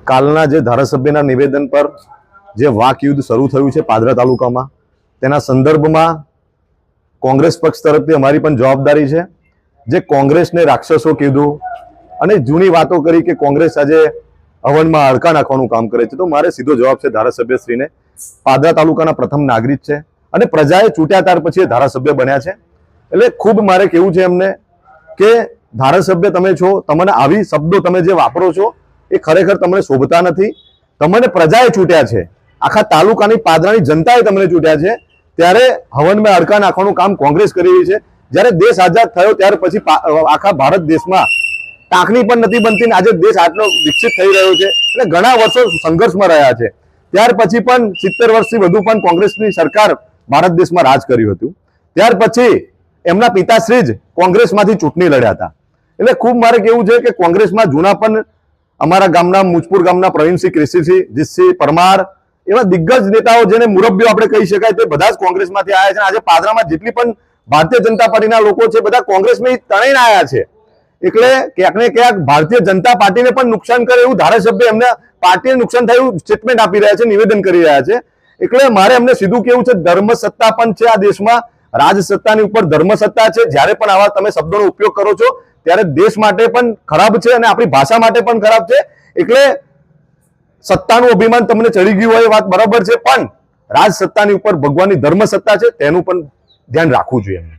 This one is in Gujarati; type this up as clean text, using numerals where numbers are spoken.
કાલના જે ધારાસભ્યના નિવેદન પર જે વાક યુદ્ધ શરૂ થયું છે પાદરા તાલુકામાં, તેના સંદર્ભમાં કોંગ્રેસ પક્ષ તરફથી અમારી પણ જવાબદારી છે. જે કોંગ્રેસને રાક્ષસો કીધું અને જૂની વાતો કરી કે કોંગ્રેસ આજે હવનમાં હડકા નાખવાનું કામ કરે છે, તો મારે સીધો જવાબ છે ધારાસભ્યશ્રીને. પાદરા તાલુકાના પ્રથમ નાગરિક છે અને પ્રજાએ ચૂંટ્યા ત્યાર પછી એ ધારાસભ્ય બન્યા છે. એટલે ખૂબ મારે કહેવું છે એમને કે ધારાસભ્ય તમે છો, તમને આવી શબ્દો તમે જે વાપરો છો એ ખરેખર તમને શોભતા નથી. તમને પ્રજાએ ચૂંટ્યા છે, આખા તાલુકાની પાદરાની જનતાએ તમને ચૂંટ્યા છે, ત્યારે હવનમાં હડકા નાખવાનું કામ કોંગ્રેસ કરી રહી છે. જ્યારે દેશ આઝાદ થયો ત્યાર પછી આખા ભારત દેશમાં ટાંકણી પણ નથી બનતી ને આજે દેશ આટલો વિકસિત થઈ રહ્યો છે. એટલે ઘણા વર્ષો સંઘર્ષમાં રહ્યા છે. ત્યાર પછી પણ 70 વર્ષથી વધુ પણ કોંગ્રેસની સરકાર ભારત દેશમાં રાજ કર્યું હતું. ત્યાર પછી એમના પિતાશ્રી જ કોંગ્રેસમાંથી ચૂંટણી લડ્યા હતા. એટલે ખૂબ મારે કેવું છે કે કોંગ્રેસમાં જૂના પણ અમારા ગામના મુજપુર ગામના પ્રવીણસિંહ કૃષિસિંહ, જીતસિંહ પરમાર એવા દિગ્ગજ નેતાઓ જેને મુરબ્બીઓ આપણે કહી શકાય તે બધા જ કોંગ્રેસમાંથી આવ્યા છે. આજે પાદરામાં જેટલી પણ ભારતીય જનતા પાર્ટીના લોકો છે બધા કોંગ્રેસમાં તણાઈને આવ્યા છે. એટલે ક્યાંક ને ક્યાંક ભારતીય જનતા પાર્ટીને પણ નુકસાન કરે એવું ધારાસભ્ય એમને પાર્ટીને નુકસાન થાય એવું સ્ટેટમેન્ટ આપી રહ્યા છે, નિવેદન કરી રહ્યા છે. એટલે મારે એમને સીધું કેવું છે, ધર્મ સત્તા પણ છે આ દેશમાં, રાજસત્તાની ઉપર ધર્મ સત્તા છે. જ્યારે પણ આવા તમે શબ્દોનો ઉપયોગ કરો છો ત્યારે દેશ માટે પણ ખરાબ છે અને આપણી ભાષા માટે પણ ખરાબ છે. એટલે સત્તાનું અભિમાન તમને ચડી ગયું હોય એ વાત બરાબર છે, પણ રાજ સત્તાની ઉપર ભગવાનની ધર્મ સત્તા છે તેનું પણ ધ્યાન રાખવું જોઈએ.